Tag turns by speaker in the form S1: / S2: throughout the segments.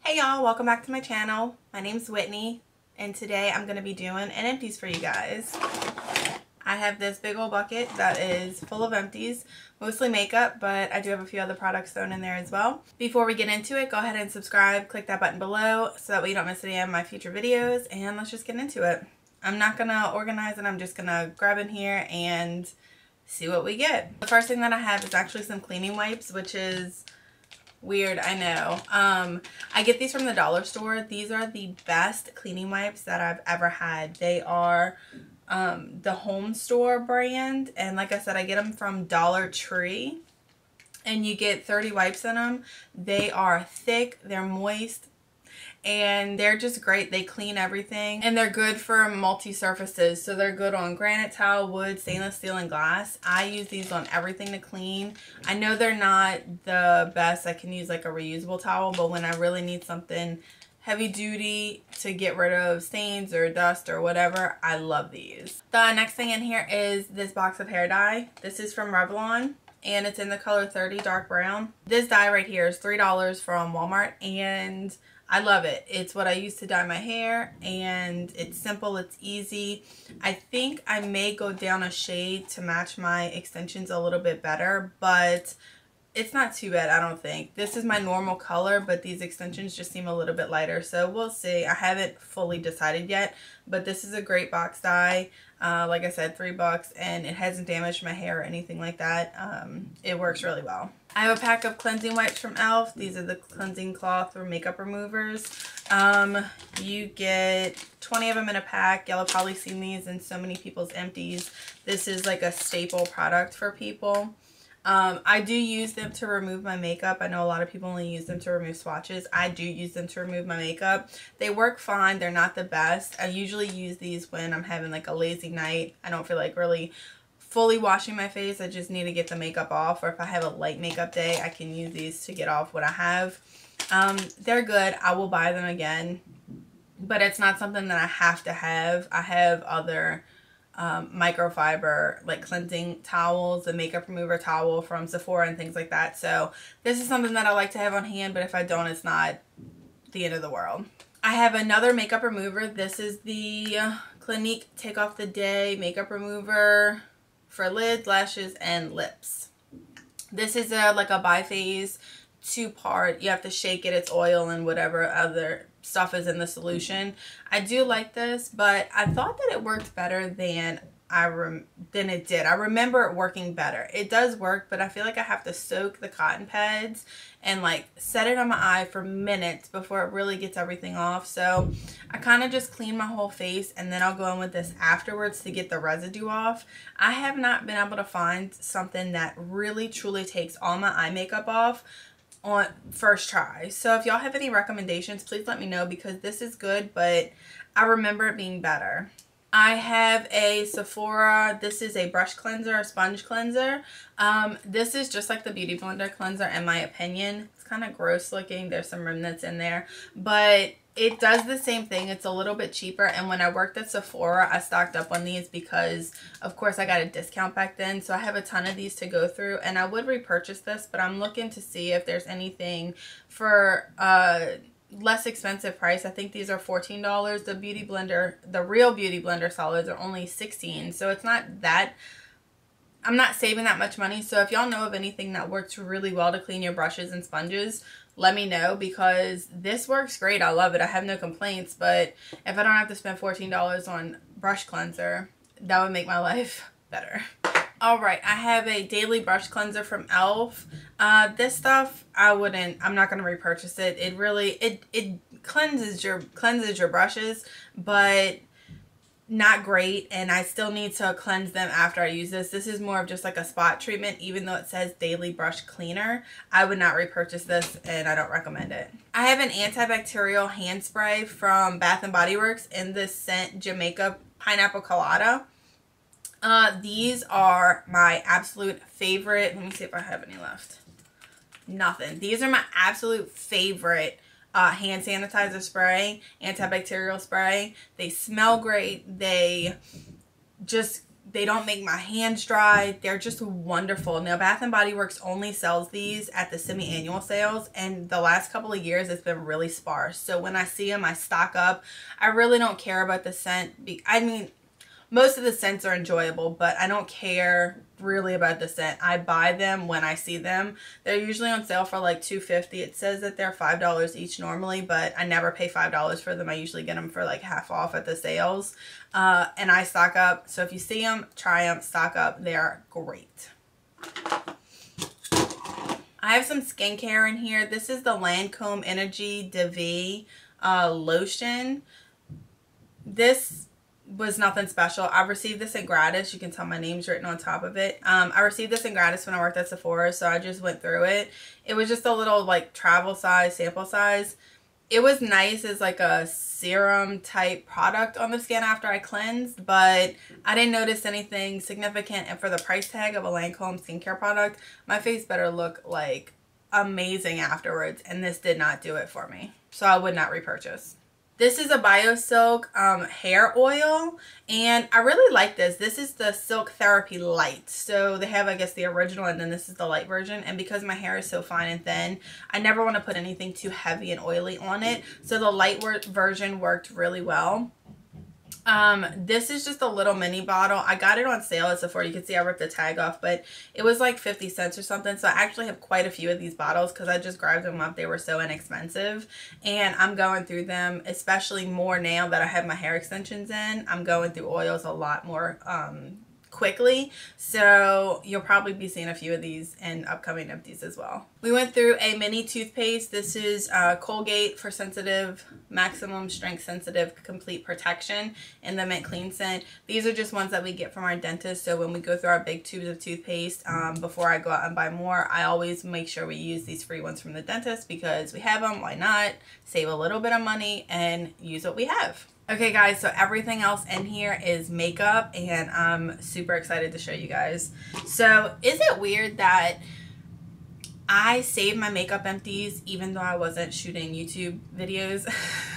S1: Hey y'all, welcome back to my channel. My name's Whitney and today I'm going to be doing an empties for you guys. I have this big old bucket that is full of empties, mostly makeup, but I do have a few other products thrown in there as well. Before we get into it, go ahead and subscribe, click that button below so that way you don't miss any of my future videos, and let's just get into it. I'm not going to organize it, I'm just going to grab in here and see what we get. The first thing that I have is actually some cleaning wipes, which is weird, I know. I get these from the dollar store. These are the best cleaning wipes that I've ever had. They are the Home Store brand, and like I said, I get them from Dollar Tree, and you get 30 wipes in them. They are thick, they're moist, and they're just great. They clean everything, and they're good for multi-surfaces. So they're good on granite tile, wood, stainless steel, and glass. I use these on everything to clean. I know they're not the best. I can use like a reusable towel, but when I really need something heavy duty to get rid of stains or dust or whatever, I love these. The next thing in here is this box of hair dye. This is from Revlon, and it's in the color 30 dark brown. This dye right here is $3 from Walmart, and I love it. It's what I use to dye my hair, and it's simple, it's easy. I think I may go down a shade to match my extensions a little bit better, but it's not too bad, I don't think. This is my normal color, but these extensions just seem a little bit lighter, so we'll see. I haven't fully decided yet, but this is a great box dye. Like I said, $3, and it hasn't damaged my hair or anything like that. It works really well. I have a pack of cleansing wipes from e.l.f. These are the cleansing cloth or makeup removers. You get 20 of them in a pack. Y'all have probably seen these in so many people's empties. This is like a staple product for people. I do use them to remove my makeup. I know a lot of people only use them to remove swatches. I do use them to remove my makeup. They work fine. They're not the best. I usually use these when I'm having like a lazy night. I don't feel like really fully washing my face. I just need to get the makeup off, or if I have a light makeup day, I can use these to get off what I have. They're good. I will buy them again, but it's not something that I have to have. I have other microfiber like cleansing towels, the makeup remover towel from Sephora and things like that. So this is something that I like to have on hand, but if I don't, it's not the end of the world. I have another makeup remover. This is the Clinique Take Off the Day makeup remover for lids, lashes, and lips. This is like a biphase 2-part. You have to shake it. It's oil and whatever other stuff is in the solution. I do like this, but I thought that it worked better than it did. I remember it working better. It does work, but I feel like I have to soak the cotton pads and like set it on my eye for minutes before it really gets everything off. So I kind of just clean my whole face, and then I'll go in with this afterwards to get the residue off. I have not been able to find something that really truly takes all my eye makeup off on first try. So if y'all have any recommendations, please let me know, because this is good, but I remember it being better. I have a Sephora. This is a brush cleanser, a sponge cleanser. This is just like the Beauty Blender cleanser in my opinion. It's kind of gross looking. There's some remnants in there, but it does the same thing. It's a little bit cheaper, and when I worked at Sephora, I stocked up on these because, of course, I got a discount back then. So I have a ton of these to go through, and I would repurchase this, but I'm looking to see if there's anything for less expensive price. I think these are $14. The Beauty Blender, the real Beauty Blender solids are only $16. So it's not that, I'm not saving that much money. So if y'all know of anything that works really well to clean your brushes and sponges, let me know, because this works great. I love it. I have no complaints, but if I don't have to spend $14 on brush cleanser, that would make my life better. Alright, I have a daily brush cleanser from e.l.f. This stuff, I'm not going to repurchase it. It really, it cleanses your brushes, but not great, and I still need to cleanse them after I use this. This is more of just like a spot treatment. Even though it says daily brush cleaner, I would not repurchase this, and I don't recommend it. I have an antibacterial hand spray from Bath & Body Works in this scent Jamaica Pineapple Colada. These are my absolute favorite. Let me see if I have any left. Nothing. These are my absolute favorite hand sanitizer spray, antibacterial spray. They smell great. They just They don't make my hands dry. They're just wonderful. Now, Bath & Body Works only sells these at the semi-annual sales, and the last couple of years it's been really sparse. So when I see them, I stock up. I really don't care about the scent. I mean, most of the scents are enjoyable, but I don't care really about the scent. I buy them when I see them. They're usually on sale for like $2.50. It says that they're $5 each normally, but I never pay $5 for them. I usually get them for like half off at the sales. And I stock up. So if you see them, try them, stock up. They're great. I have some skincare in here. This is the Lancome Energy de V lotion. This was nothing special. I received this in gratis. You can tell my name's written on top of it. I received this in gratis when I worked at Sephora, so I just went through it. It was just a little like travel size, sample size. It was nice as like a serum type product on the skin after I cleansed, but I didn't notice anything significant. And for the price tag of a Lancome skincare product, my face better look like amazing afterwards, and this did not do it for me. So I would not repurchase. This is a BioSilk hair oil, and I really like this. This is the Silk Therapy Light. So they have, I guess, the original, and then this is the light version. And because my hair is so fine and thin, I never want to put anything too heavy and oily on it. So the light version worked really well. This is just a little mini bottle. I got it on sale at Sephora. You can see I ripped the tag off, but it was like 50 cents or something. So I actually have quite a few of these bottles because I just grabbed them up. They were so inexpensive, and I'm going through them, especially more now that I have my hair extensions in. I'm going through oils a lot more, quickly, so you'll probably be seeing a few of these in upcoming empties as well. We went through a mini toothpaste. This is Colgate for sensitive, maximum strength sensitive complete protection in the mint clean scent. These are just ones that we get from our dentist, so when we go through our big tubes of toothpaste, before I go out and buy more, I always make sure we use these free ones from the dentist because we have them. Why not save a little bit of money and use what we have? Okay guys, so everything else in here is makeup, and I'm super excited to show you guys. So is it weird that I saved my makeup empties even though I wasn't shooting YouTube videos?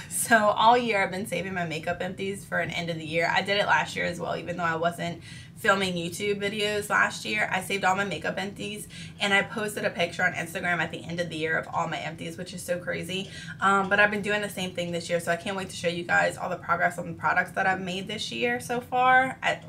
S1: So all year I've been saving my makeup empties for an end of the year. I did it last year as well, even though I wasn't filming YouTube videos last year. I saved all my makeup empties, and I posted a picture on Instagram at the end of the year of all my empties, which is so crazy. But I've been doing the same thing this year, so I can't wait to show you guys all the progress on the products that I've made this year so far, at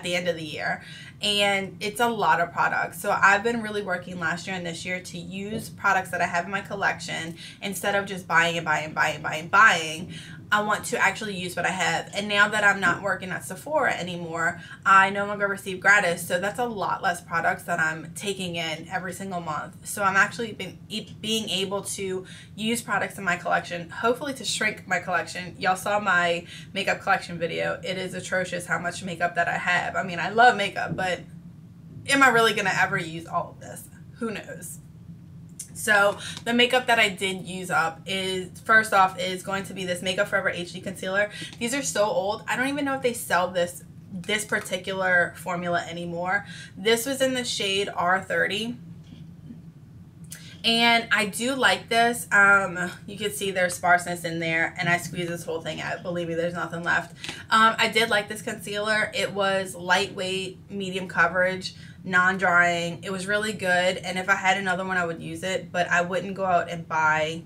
S1: the end of the year. And it's a lot of products. So I've been really working last year and this year to use products that I have in my collection instead of just buying and buying and buying and buying and buying. I want to actually use what I have. And now that I'm not working at Sephora anymore, I no longer receive gratis. So that's a lot less products that I'm taking in every single month. So I'm actually being able to use products in my collection, hopefully to shrink my collection. Y'all saw my makeup collection video. It is atrocious how much makeup that I have. I mean, I love makeup, but am I really going to ever use all of this? Who knows? So the makeup that I did use up is, first off, is going to be this Makeup Forever HD Concealer. These are so old. I don't even know if they sell this particular formula anymore. This was in the shade R30. And I do like this. You can see there's sparseness in there, and I squeezed this whole thing out. Believe me, there's nothing left. I did like this concealer. It was lightweight, medium coverage, non-drying. It was really good, and if I had another one I would use it, but I wouldn't go out and buy.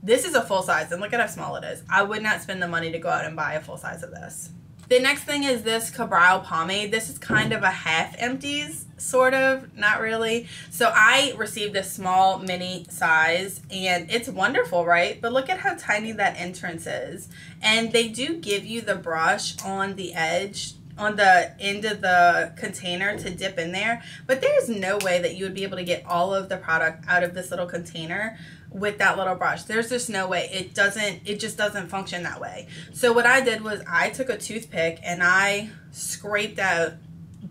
S1: This is a full size, and look at how small it is. I would not spend the money to go out and buy a full size of this. The next thing is this Cabral pomade. This is kind of a half empties, sort of, not really. So I received a small mini size, and it's wonderful, right? But look at how tiny that entrance is. And they do give you the brush on the edge, on the end of the container to dip in there, but there's no way that you would be able to get all of the product out of this little container with that little brush. There's just no way. It just doesn't function that way. So what I did was I took a toothpick and I scraped out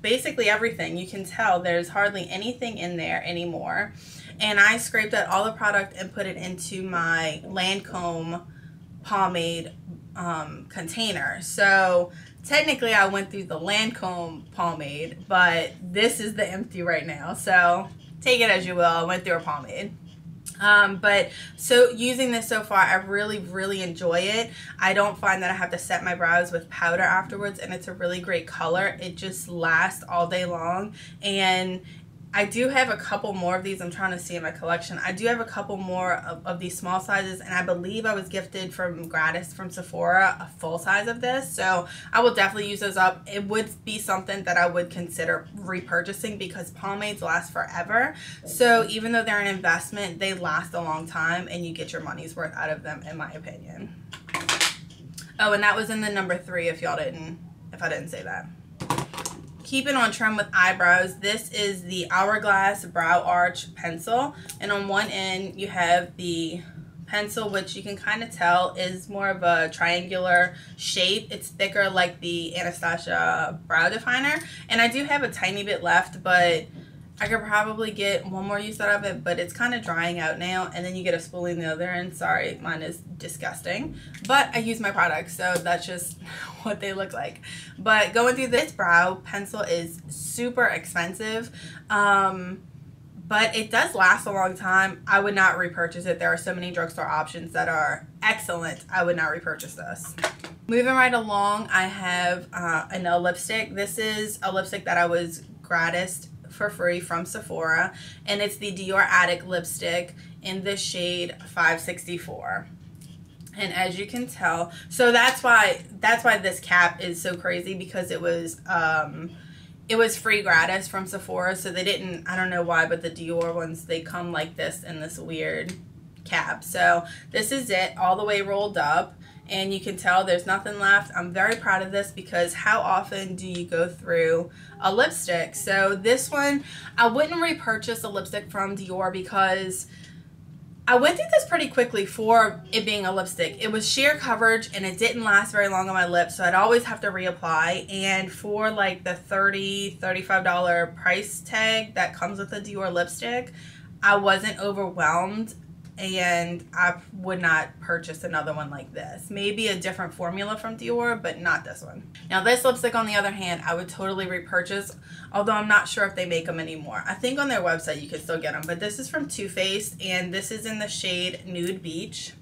S1: basically everything. You can tell there's hardly anything in there anymore. And I scraped out all the product and put it into my Lancome pomade container. So technically I went through the Lancome pomade, but this is the empty right now. So take it as you will. I went through a pomade. But so using this so far, I really enjoy it. I don't find that I have to set my brows with powder afterwards, and it's a really great color. It just lasts all day long. And I do have a couple more of these. I'm trying to see in my collection. I do have a couple more of these small sizes, and I believe I was gifted from gratis from Sephora a full size of this. So I will definitely use those up. It would be something that I would consider repurchasing because pomades last forever. So even though they're an investment, they last a long time, and you get your money's worth out of them, in my opinion. Oh, and that was in the number 3 if I didn't say that. Keeping on trend with eyebrows, this is the Hourglass Brow Arch Pencil, and on one end you have the pencil, which you can kind of tell is more of a triangular shape. It's thicker like the Anastasia Brow Definer, and I do have a tiny bit left, but I could probably get one more use out of it, but it's kind of drying out now. And then you get a spoolie in the other end. Sorry, mine is disgusting, but I use my products, so that's just what they look like. But going through this brow pencil is super expensive, but it does last a long time. I would not repurchase it. There are so many drugstore options that are excellent. I would not repurchase this. Moving right along, I have a nail lipstick. This is a lipstick that I was gratis for free from Sephora, and it's the Dior Addict lipstick in the shade 564. And as you can tell, so that's why this cap is so crazy, because it was free gratis from Sephora. So they didn't, I don't know why, but the Dior ones, they come like this in this weird cap. So this is it, all the way rolled up. And you can tell there's nothing left. I'm very proud of this, because how often do you go through a lipstick? So this one, I wouldn't repurchase a lipstick from Dior because I went through this pretty quickly for it being a lipstick. It was sheer coverage and it didn't last very long on my lips, so I'd always have to reapply. And for like the $30, $35 price tag that comes with a Dior lipstick, I wasn't overwhelmed, and I would not purchase another one like this. Maybe a different formula from Dior, but not this one. Now this lipstick, on the other hand, I would totally repurchase, although I'm not sure if they make them anymore. I think on their website you can still get them, but this is from Too Faced, and this is in the shade Nude Beach.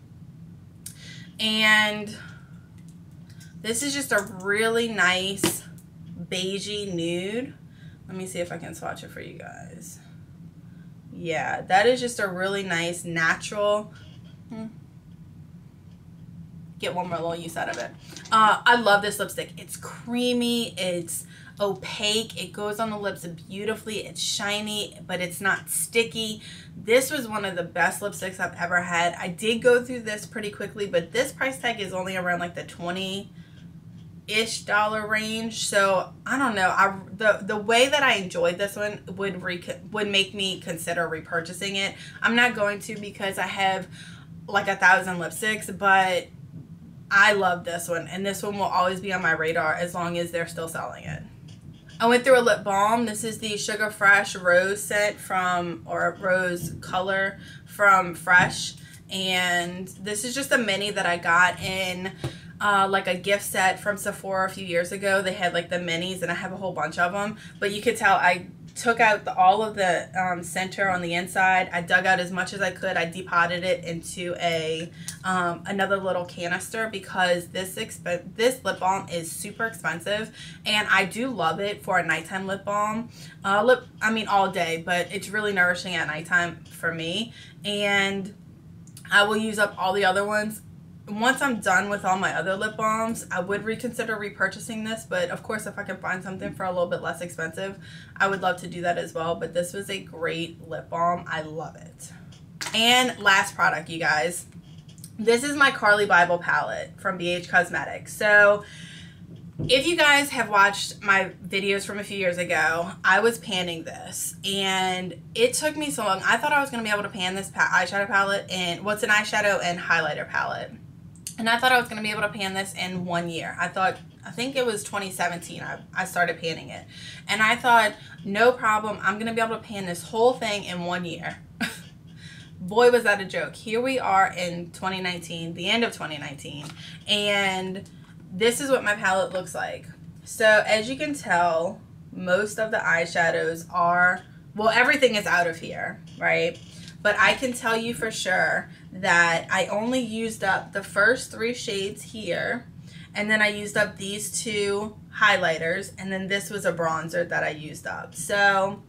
S1: And this is just a really nice beigey nude. Let me see if I can swatch it for you guys. Yeah, that is just a really nice natural. Get one more little use out of it. I love this lipstick. It's creamy, it's opaque, it goes on the lips beautifully, it's shiny, but it's not sticky. This was one of the best lipsticks I've ever had. I did go through this pretty quickly, but this price tag is only around like the $20-ish range. So I don't know, the way that I enjoyed this one would make me consider repurchasing it. I'm not going to, because I have like 1,000 lipsticks, but I love this one, and this one will always be on my radar as long as they're still selling it. I went through a lip balm. This is the Sugar Fresh Rose scent or Rose Color from Fresh, and this is just a mini that I got in like a gift set from Sephora a few years ago. They had like the minis, and I have a whole bunch of them, but you could tell I took out all of the center on the inside. I dug out as much as I could. I depotted it into a another little canister, because this lip balm is super expensive, and I do love it for a nighttime lip balm. I mean all day, but it's really nourishing at nighttime for me, and I will use up all the other ones. Once I'm done with all my other lip balms, I would reconsider repurchasing this, but of course if I can find something for a little bit less expensive, I would love to do that as well. But this was a great lip balm. I love it. And last product, you guys. This is my Carly Bible palette from BH Cosmetics. So if you guys have watched my videos from a few years ago, I was panning this, and it took me so long. I thought I was going to be able to pan this eyeshadow palette, and what's an eyeshadow and highlighter palette. And I thought I was going to be able to pan this in 1 year. I think it was 2017 I started panning it. And I thought, no problem, I'm going to be able to pan this whole thing in 1 year. Boy, was that a joke. Here we are in 2019, the end of 2019. And this is what my palette looks like. So as you can tell, most of the eyeshadows are, well, everything is out of here, right? but I can tell you for sure that I only used up the first 3 shades here, and then I used up these 2 highlighters, and then this was a bronzer that I used up. So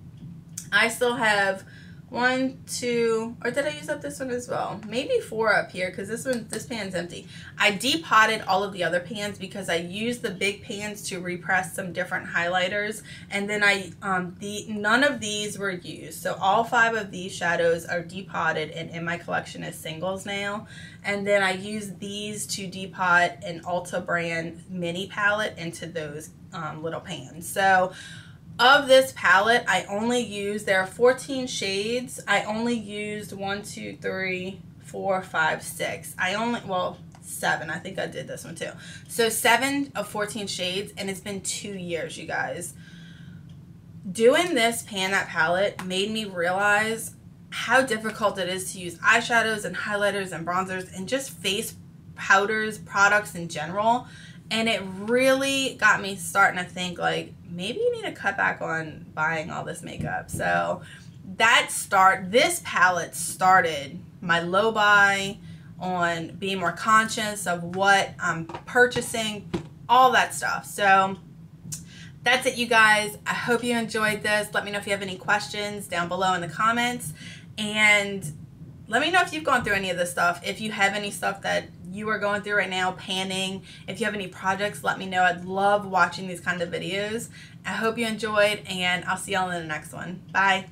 S1: I still have 1, 2, or did I use up this one as well? Maybe 4 up here, because this pan's empty. I depotted all of the other pans because I used the big pans to repress some different highlighters, and then none of these were used. So all 5 of these shadows are depotted and in my collection as singles now. And then I used these to depot an Ulta brand mini palette into those little pans. So of this palette, I only used, there are 14 shades. I only used 1, 2, 3, 4, 5, 6. Well, 7. I think I did this one too. So 7 of 14 shades, and it's been 2 years, you guys. Doing this pan that palette made me realize how difficult it is to use eyeshadows and highlighters and bronzers and just face powders, products in general. And it really got me starting to think, like, maybe you need to cut back on buying all this makeup. So this palette started my low buy on being more conscious of what I'm purchasing, all that stuff. So that's it, you guys. I hope you enjoyed this. Let me know if you have any questions down below in the comments. And let me know if you've gone through any of this stuff. If you have any stuff that you are going through right now, panning. If you have any projects, let me know. I'd love watching these kind of videos. I hope you enjoyed, and I'll see y'all in the next one. Bye.